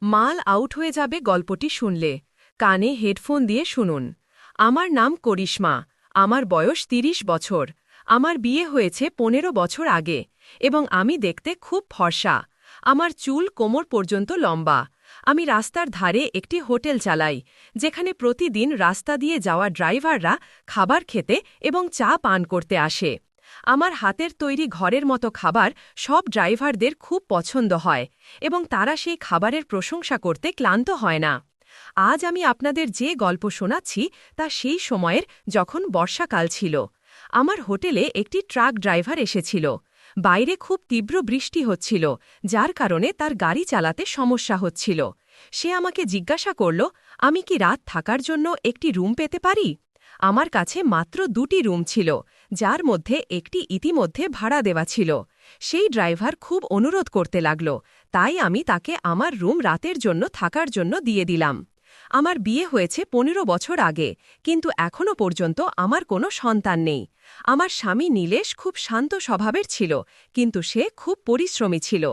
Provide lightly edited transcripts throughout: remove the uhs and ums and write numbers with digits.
মাল আউট হয়ে যাবে গল্পটি শুনলে কানে হেডফোন দিয়ে শুনুন। আমার নাম করিশ্মা, আমার বয়স ৩০ বছর। আমার বিয়ে হয়েছে ১৫ বছর আগে এবং আমি দেখতে খুব ফর্সা। আমার চুল কোমর পর্যন্ত লম্বা। আমি রাস্তার ধারে একটি হোটেল চালাই, যেখানে প্রতিদিন রাস্তা দিয়ে যাওয়া ড্রাইভাররা খাবার খেতে এবং চা পান করতে আসে। আমার হাতের তৈরি ঘরের মতো খাবার সব ড্রাইভারদের খুব পছন্দ হয় এবং তারা সেই খাবারের প্রশংসা করতে ক্লান্ত হয় না। আজ আমি আপনাদের যে গল্প শোনাচ্ছি তা সেই সময়ের, যখন বর্ষাকাল ছিল। আমার হোটেলে একটি ট্রাক ড্রাইভার এসেছিল। বাইরে খুব তীব্র বৃষ্টি হচ্ছিল, যার কারণে তার গাড়ি চালাতে সমস্যা হচ্ছিল। সে আমাকে জিজ্ঞাসা করল, আমি কি রাত থাকার জন্য একটি রুম পেতে পারি? আমার কাছে মাত্র ২টি রুম ছিল, যার মধ্যে একটি ইতিমধ্যে ভাড়া দেওয়া ছিল। সেই ড্রাইভার খুব অনুরোধ করতে লাগল, তাই আমি তাকে আমার রুম রাতের জন্য থাকার জন্য দিয়ে দিলাম। আমার বিয়ে হয়েছে ১৫ বছর আগে, কিন্তু এখনও পর্যন্ত আমার কোনো সন্তান নেই। আমার স্বামী নীলেশ খুব শান্ত স্বভাবের ছিল, কিন্তু সে খুব পরিশ্রমী ছিল।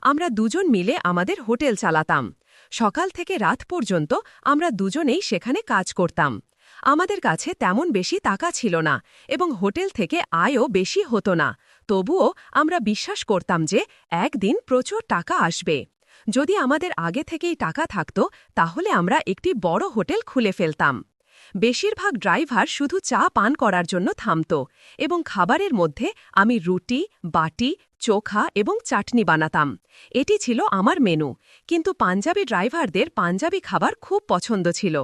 আমরা দুজন মিলে আমাদের হোটেল চালাতাম। সকাল থেকে রাত পর্যন্ত আমরা দুজনেই সেখানে কাজ করতাম। আমাদের কাছে তেমন বেশি টাকা ছিল না এবং হোটেল থেকে আয়ও বেশি হতো না। তবুও আমরা বিশ্বাস করতাম যে একদিন প্রচুর টাকা আসবে। যদি আমাদের আগে থেকেই টাকা থাকত, তাহলে আমরা একটি বড় হোটেল খুলে ফেলতাম। বেশিরভাগ ড্রাইভার শুধু চা পান করার জন্য থামত এবং খাবারের মধ্যে আমি রুটি, বাটি, চোখা এবং চাটনি বানাতাম। এটি ছিল আমার মেনু, কিন্তু পাঞ্জাবি ড্রাইভারদের পাঞ্জাবি খাবার খুব পছন্দ ছিল।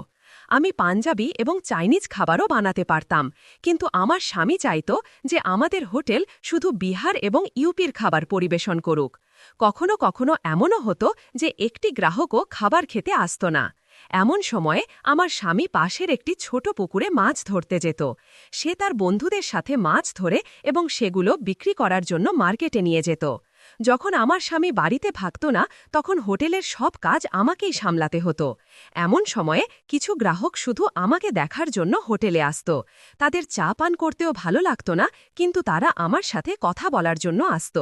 আমি পাঞ্জাবি এবং চাইনিজ খাবারও বানাতে পারতাম, কিন্তু আমার স্বামী চাইত যে আমাদের হোটেল শুধু বিহার এবং ইউপির খাবার পরিবেশন করুক। কখনো কখনো এমনও হতো যে একটি গ্রাহকও খাবার খেতে আসত না। এমন সময়ে আমার স্বামী পাশের একটি ছোট পুকুরে মাছ ধরতে যেত। সে তার বন্ধুদের সাথে মাছ ধরে এবং সেগুলো বিক্রি করার জন্য মার্কেটে নিয়ে যেত। যখন আমার স্বামী বাড়িতে থাকত না, তখন হোটেলের সব কাজ আমাকেই সামলাতে হতো। এমন সময়ে কিছু গ্রাহক শুধু আমাকে দেখার জন্য হোটেলে আসত। তাদের চা পান করতেও ভালো লাগত না, কিন্তু তারা আমার সাথে কথা বলার জন্য আসত।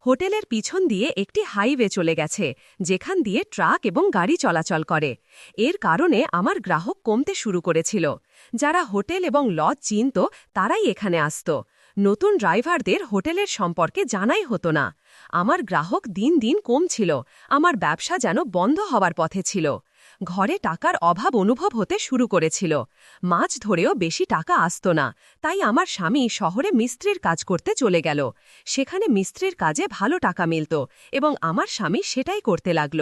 হোটেলের পিছন দিয়ে একটি হাইওয়ে চলে গেছে, যেখান দিয়ে ট্রাক এবং গাড়ি চলাচল করে। এর কারণে আমার গ্রাহক কমতে শুরু করেছিল। যারা হোটেল এবং লজ চিনত, তারাই এখানে আসত। নতুন ড্রাইভারদের হোটেলের সম্পর্কে জানাই হতো না। আমার গ্রাহক দিন দিন কমছিল। আমার ব্যবসা যেন বন্ধ হওয়ার পথে ছিল। ঘরে টাকার অভাব অনুভব হতে শুরু করেছিল। মাছ ধরেও বেশি টাকা আসত না, তাই আমার স্বামী শহরে মিস্ত্রির কাজ করতে চলে গেল। সেখানে মিস্ত্রির কাজে ভালো টাকা মিলত এবং আমার স্বামী সেটাই করতে লাগল।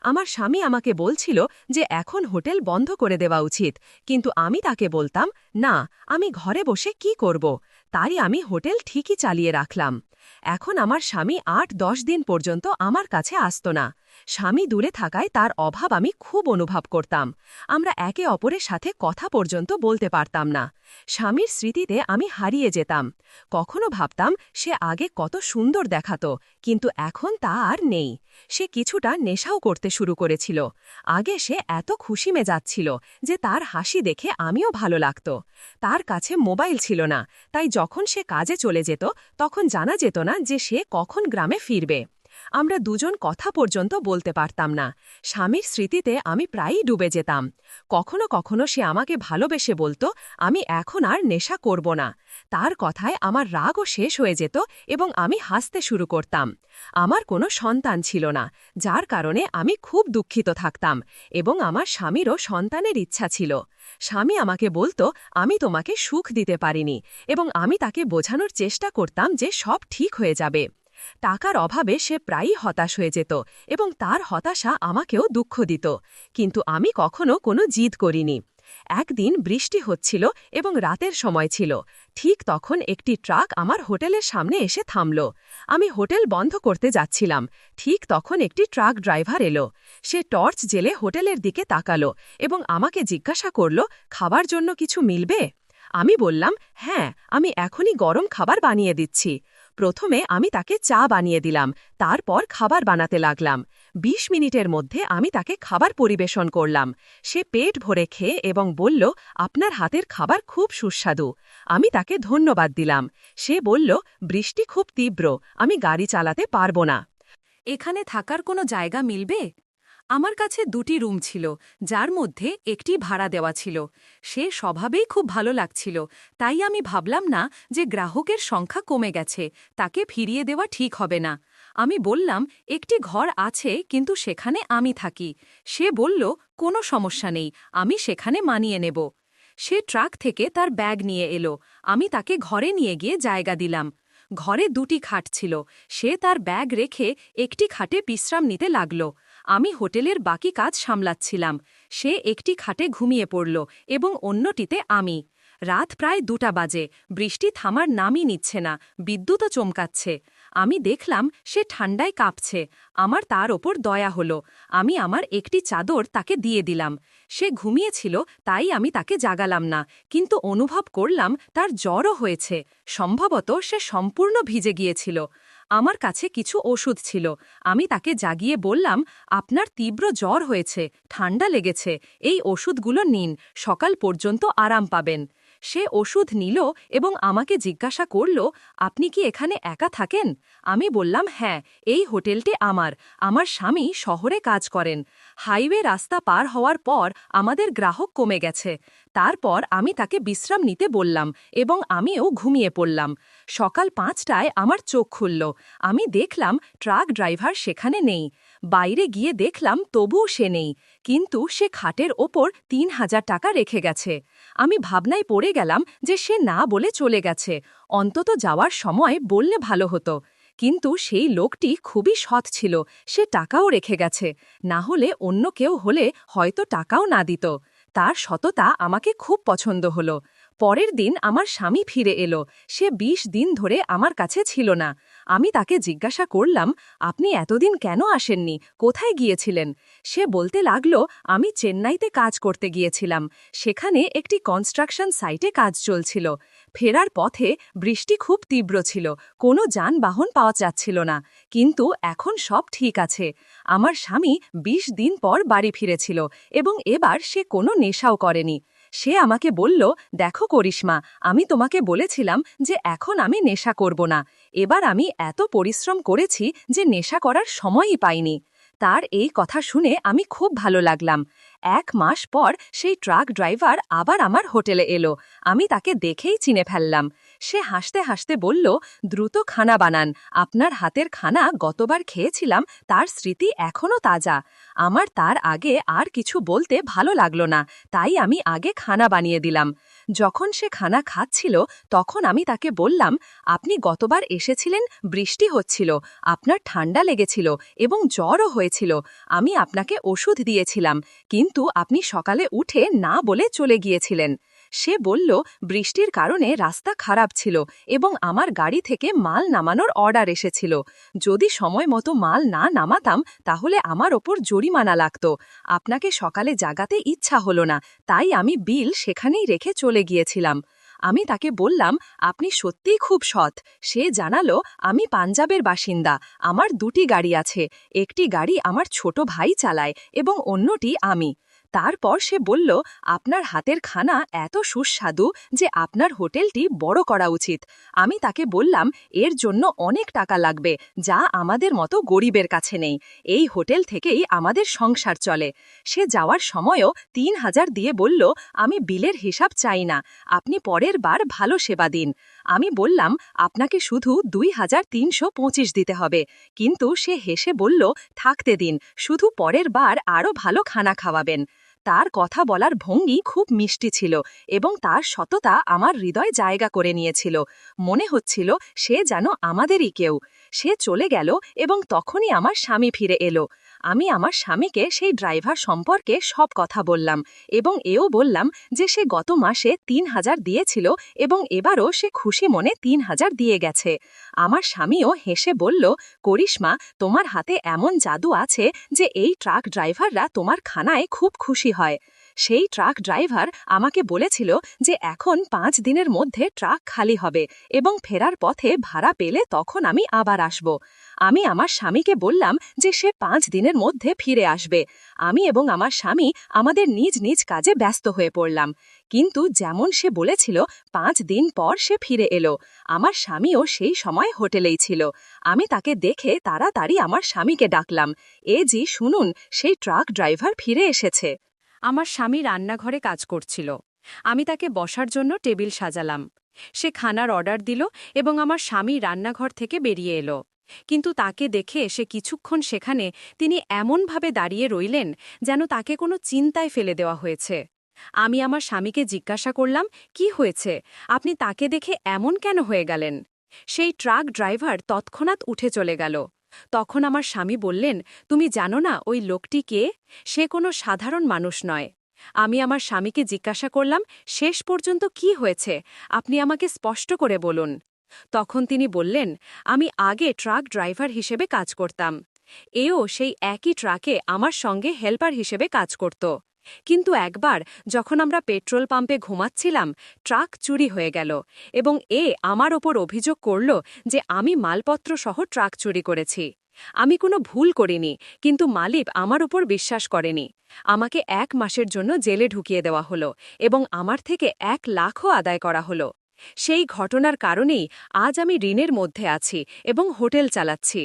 আমার স্বামী আমাকে বলছিল যে এখন হোটেল বন্ধ করে দেওয়া উচিত, কিন্তু আমি তাকে বলতাম, না, আমি ঘরে বসে কি করব। তাই আমি হোটেল ঠিকই চালিয়ে রাখলাম। এখন আমার স্বামী ৮-১০ দিন পর্যন্ত আমার কাছে আসত না। স্বামী দূরে থাকায় তার অভাব আমি খুব অনুভব করতাম। আমরা একে অপরের সাথে কথা পর্যন্ত বলতে পারতাম না। স্বামীর স্মৃতিতে আমি হারিয়ে যেতাম। কখনো ভাবতাম সে আগে কত সুন্দর দেখাত, কিন্তু এখন তা আর নেই। সে কিছুটা নেশাও করতে শুরু করেছিল। আগে সে এত খুশি মেজাচ্ছিল যে তার হাসি দেখে আমিও ভালো লাগত। তার কাছে মোবাইল ছিল না, তাই যখন সে কাজে চলে যেত, তখন জানা যেত না যে সে কখন গ্রামে ফিরবে। আমরা দুজন কথা পর্যন্ত বলতে পারতাম না। স্বামীর স্মৃতিতে আমি প্রায়ই ডুবে যেতাম। কখনো কখনো সে আমাকে ভালোবেসে বলতো, আমি এখন আর নেশা করব না। তার কথায় আমার রাগও শেষ হয়ে যেত এবং আমি হাসতে শুরু করতাম। আমার কোনো সন্তান ছিল না, যার কারণে আমি খুব দুঃখিত থাকতাম এবং আমার স্বামীরও সন্তানের ইচ্ছা ছিল। স্বামী আমাকে বলতো, আমি তোমাকে সুখ দিতে পারিনি, এবং আমি তাকে বোঝানোর চেষ্টা করতাম যে সব ঠিক হয়ে যাবে। টাকার অভাবে সে প্রায়ই হতাশ হয়ে যেত এবং তার হতাশা আমাকেও দুঃখ দিত, কিন্তু আমি কখনো কোনো জিদ করিনি। একদিন বৃষ্টি হচ্ছিল এবং রাতের সময় ছিল। ঠিক তখন একটি ট্রাক আমার হোটেলের সামনে এসে থামল। আমি হোটেল বন্ধ করতে যাচ্ছিলাম। ঠিক তখন একটি ট্রাক ড্রাইভার এলো। সে টর্চ জেলে হোটেলের দিকে তাকালো এবং আমাকে জিজ্ঞাসা করল, খাবার জন্য কিছু মিলবে? আমি বললাম, হ্যাঁ, আমি এখনই গরম খাবার বানিয়ে দিচ্ছি। প্রথমে আমি তাকে চা বানিয়ে দিলাম, তারপর খাবার বানাতে লাগলাম। ২০ মিনিটের মধ্যে আমি তাকে খাবার পরিবেশন করলাম। সে পেট ভরে খেয়ে এবং বলল, আপনার হাতের খাবার খুব সুস্বাদু। আমি তাকে ধন্যবাদ দিলাম। সে বলল, বৃষ্টি খুব তীব্র, আমি গাড়ি চালাতে পারব না। এখানে থাকার কোনো জায়গা মিলবে? আমার কাছে 2টি রুম ছিল, যার মধ্যে একটি ভাড়া দেওয়া ছিল। সে স্বভাবেই খুব ভালো লাগছিল, তাই আমি ভাবলাম না যে গ্রাহকের সংখ্যা কমে গেছে, তাকে ফিরিয়ে দেওয়া ঠিক হবে না। আমি বললাম, একটি ঘর আছে কিন্তু সেখানে আমি থাকি। সে বলল, কোনো সমস্যা নেই, আমি সেখানে মানিয়ে নেব। সে ট্রাক থেকে তার ব্যাগ নিয়ে এলো। আমি তাকে ঘরে নিয়ে গিয়ে জায়গা দিলাম। ঘরে 2টি খাট ছিল। সে তার ব্যাগ রেখে একটি খাটে বিশ্রাম নিতে লাগল। আমি হোটেলের বাকি কাজ সামলাচ্ছিলাম। সে একটি খাটে ঘুমিয়ে পড়ল এবং অন্যটিতে আমি। রাত প্রায় 2টা বাজে। বৃষ্টি থামার নামই নিচ্ছে না, বিদ্যুৎও চমকাচ্ছে। আমি দেখলাম সে ঠান্ডায় কাঁপছে। আমার তার ওপর দয়া হলো। আমি আমার একটি চাদর তাকে দিয়ে দিলাম। সে ঘুমিয়েছিল, তাই আমি তাকে জাগালাম না, কিন্তু অনুভব করলাম তার জ্বরও হয়েছে। সম্ভবত সে সম্পূর্ণ ভিজে গিয়েছিল। আমার কাছে কিছু ওষুধ ছিল। আমি তাকে জাগিয়ে বললাম, আপনার তীব্র জ্বর হয়েছে, ঠান্ডা লেগেছে, এই ওষুধগুলো নিন, সকাল পর্যন্ত আরাম পাবেন। সে ওষুধ নিল এবং আমাকে জিজ্ঞাসা করল, আপনি কি এখানে একা থাকেন? আমি বললাম, হ্যাঁ, এই হোটেলটি আমার। আমার স্বামী শহরে কাজ করেন। হাইওয়ে রাস্তা পার হওয়ার পর আমাদের গ্রাহক কমে গেছে। তারপর আমি তাকে বিশ্রাম নিতে বললাম এবং আমিও ঘুমিয়ে পড়লাম। সকাল 5টায় আমার চোখ খুলল। আমি দেখলাম ট্রাক ড্রাইভার সেখানে নেই। বাইরে গিয়ে দেখলাম তবুও সে নেই, কিন্তু সে খাটের ওপর 3000 টাকা রেখে গেছে। আমি ভাবনায় পড়ে গেলাম যে সে না বলে চলে গেছে। অন্তত যাওয়ার সময় বললে ভালো হতো। কিন্তু সেই লোকটি খুবই সৎ ছিল, সে টাকাও রেখে গেছে। না হলে অন্য কেউ হলে হয়তো টাকাও না দিত। তার সততা আমাকে খুব পছন্দ হলো। পরের দিন আমার স্বামী ফিরে এলো। সে 20 দিন ধরে আমার কাছে ছিল না। আমি তাকে জিজ্ঞাসা করলাম, আপনি এতদিন কেন আসেননি, কোথায় গিয়েছিলেন? সে বলতে লাগল, আমি চেন্নাইতে কাজ করতে গিয়েছিলাম। সেখানে একটি কনস্ট্রাকশন সাইটে কাজ চলছিল। ফেরার পথে বৃষ্টি খুব তীব্র ছিল, কোনো যানবাহন পাওয়া যাচ্ছিল না। কিন্তু এখন সব ঠিক আছে। আমার স্বামী 20 দিন পর বাড়ি ফিরেছিল এবং এবার সে কোনো নেশাও করেনি। সে আমাকে বলল, দেখো করিশ্মা, আমি তোমাকে বলেছিলাম যে এখন আমি নেশা করব না। এবার আমি এত পরিশ্রম করেছি যে নেশা করার সময়ই পাইনি। তার এই কথা শুনে আমি খুব ভালো লাগলাম। 1 মাস পর সেই ট্রাক ড্রাইভার আবার আমার হোটেলে এলো। আমি তাকে দেখেই চিনে ফেললাম। সে হাসতে হাসতে বলল, দ্রুত খানা বানান, আপনার হাতের খানা গতবার খেয়েছিলাম, তার স্মৃতি এখনও তাজা। আমার তার আগে আর কিছু বলতে ভালো লাগলো না, তাই আমি আগে খানা বানিয়ে দিলাম। যখন সে খানা খাচ্ছিল তখন আমি তাকে বললাম, আপনি গতবার এসেছিলেন, বৃষ্টি হচ্ছিল, আপনার ঠান্ডা লেগেছিল এবং জ্বরও হয়েছিল। আমি আপনাকে ওষুধ দিয়েছিলাম, কিন্তু আপনি সকালে উঠে না বলে চলে গিয়েছিলেন। সে বলল, বৃষ্টির কারণে রাস্তা খারাপ ছিল এবং আমার গাড়ি থেকে মাল নামানোর অর্ডার এসেছিল। যদি সময় মতো মাল না নামাতাম তাহলে আমার ওপর জরিমানা লাগত। আপনাকে সকালে জাগাতে ইচ্ছা হলো না, তাই আমি বিল সেখানেই রেখে চলে গিয়েছিলাম। আমি তাকে বললাম, আপনি সত্যিই খুব সৎ। সে জানালো, আমি পাঞ্জাবের বাসিন্দা, আমার 2টি গাড়ি আছে। একটি গাড়ি আমার ছোট ভাই চালায় এবং অন্যটি আমি। তারপর সে বলল, আপনার হাতের খানা এত সুস্বাদু যে আপনার হোটেলটি বড় করা উচিত। আমি তাকে বললাম, এর জন্য অনেক টাকা লাগবে, যা আমাদের মতো গরিবের কাছে নেই। এই হোটেল থেকেই আমাদের সংসার চলে। সে যাওয়ার সময়ও 3000 দিয়ে বলল, আমি বিলের হিসাব চাই না, আপনি পরের বার ভালো সেবা দিন। আমি বললাম, আপনাকে শুধু 2325 দিতে হবে। কিন্তু সে হেসে বলল, থাকতে দিন, শুধু পরের বার আরও ভালো খানা খাওয়াবেন। তার কথা বলার ভঙ্গি খুব মিষ্টি ছিল এবং তার সততা আমার হৃদয় জায়গা করে নিয়েছিল। মনে হচ্ছিল সে যেন আমাদেরই কেউ। সে চলে গেল এবং তখনই আমার স্বামী ফিরে এলো। আমি আমার স্বামীকে সেই ড্রাইভার সম্পর্কে সব কথা বললাম এবং এও বললাম যে সে গত মাসে 3000 দিয়েছিল এবং এবারও সে খুশি মনে 3000 দিয়ে গেছে। আমার স্বামীও হেসে বলল, করিশ্মা, তোমার হাতে এমন জাদু আছে যে এই ট্রাক ড্রাইভাররা তোমার খানায় খুব খুশি হয়। সেই ট্রাক ড্রাইভার আমাকে বলেছিল যে এখন 5 দিনের মধ্যে ট্রাক খালি হবে এবং ফেরার পথে ভাড়া পেলে তখন আমি আবার আসব। আমি আমার স্বামীকে বললাম যে সে 5 দিনের মধ্যে ফিরে আসবে। আমি এবং আমার স্বামী আমাদের নিজ নিজ কাজে ব্যস্ত হয়ে পড়লাম। কিন্তু যেমন সে বলেছিল 5 দিন পর সে ফিরে এলো। আমার স্বামীও সেই সময় হোটেলেই ছিল। আমি তাকে দেখে তাড়াতাড়ি আমার স্বামীকে ডাকলাম, জি শুনুন, সেই ট্রাক ড্রাইভার ফিরে এসেছে। আমার স্বামী রান্নাঘরে কাজ করছিল। আমি তাকে বসার জন্য টেবিল সাজালাম। সে খানার অর্ডার দিল এবং আমার স্বামী রান্নাঘর থেকে বেরিয়ে এলো। কিন্তু তাকে দেখে সে কিছুক্ষণ সেখানে তিনি এমনভাবে দাঁড়িয়ে রইলেন যেন তাকে কোনো চিন্তায় ফেলে দেওয়া হয়েছে। আমি আমার স্বামীকে জিজ্ঞাসা করলাম, কি হয়েছে, আপনি তাকে দেখে এমন কেন হয়ে গেলেন? সেই ট্রাক ড্রাইভার তৎক্ষণাৎ উঠে চলে গেল। তখন আমার স্বামী বললেন, তুমি জানো না ওই লোকটি কে? সে কোনো সাধারণ মানুষ নয়। আমি আমার স্বামীকে জিজ্ঞাসা করলাম, শেষ পর্যন্ত কি হয়েছে, আপনি আমাকে স্পষ্ট করে বলুন। তখন তিনি বললেন, আমি আগে ট্রাক ড্রাইভার হিসেবে কাজ করতাম। এও সেই একই ট্রাকে আমার সঙ্গে হেল্পার হিসেবে কাজ করত। কিন্তু একবার যখন আমরা পেট্রোল পাম্পে ঘুমাচ্ছিলাম, ট্রাক চুরি হয়ে গেল এবং আমার ওপর অভিযোগ করল যে আমি মালপত্র সহ ট্রাক চুরি করেছি। আমি কোনো ভুল করিনি, কিন্তু মালিক আমার ওপর বিশ্বাস করেনি। আমাকে 1 মাসের জন্য জেলে ঢুকিয়ে দেওয়া হলো এবং আমার থেকে 1 লাখও আদায় করা হলো। সেই ঘটনার কারণেই আজ আমি ঋণের মধ্যে আছি এবং হোটেল চালাচ্ছি।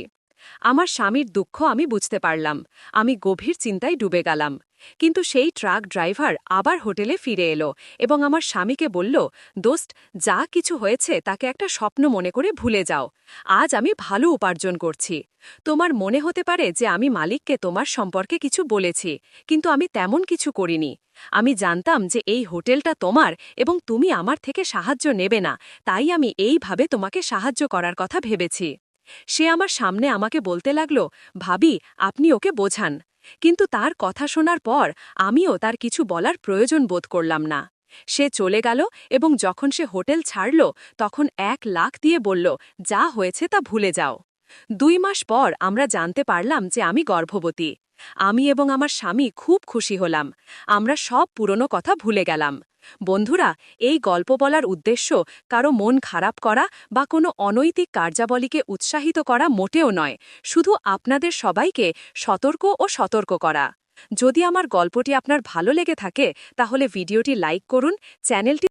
আমার স্বামীর দুঃখ আমি বুঝতে পারলাম। আমি গভীর চিন্তায় ডুবে গেলাম। কিন্তু সেই ট্রাক ড্রাইভার আবার হোটেলে ফিরে এলো এবং আমার স্বামীকে বলল, দোস্ত, যা কিছু হয়েছে তাকে একটা স্বপ্ন মনে করে ভুলে যাও। আজ আমি ভালো উপার্জন করছি। তোমার মনে হতে পারে যে আমি মালিককে তোমার সম্পর্কে কিছু বলেছি, কিন্তু আমি তেমন কিছু করিনি। আমি জানতাম যে এই হোটেলটা তোমার এবং তুমি আমার থেকে সাহায্য নেবে না, তাই আমি এইভাবে তোমাকে সাহায্য করার কথা ভেবেছি। সে আমার সামনে আমাকে বলতে লাগল, ভাবি, আপনি ওকে বোঝান। কিন্তু তার কথা শোনার পর আমিও তার কিছু বলার প্রয়োজন বোধ করলাম না। সে চলে গেল এবং যখন সে হোটেল ছাড়ল তখন 1 লাখ দিয়ে বলল, যা হয়েছে তা ভুলে যাও। 2 মাস পর আমরা জানতে পারলাম যে আমি গর্ভবতী। আমি এবং আমার স্বামী খুব খুশি হলাম। আমরা সব পুরনো কথা ভুলে গেলাম। বন্ধুরা, এই গল্প বলার উদ্দেশ্য কারো মন খারাপ করা বা কোনো অনৈতিক কার্যাবলীকে উৎসাহিত করা মোটেও নয়, শুধু আপনাদের সবাইকে সতর্ক করা। যদি আমার গল্পটি আপনার ভালো লেগে থাকে তাহলে ভিডিওটি লাইক করুন, চ্যানেলটি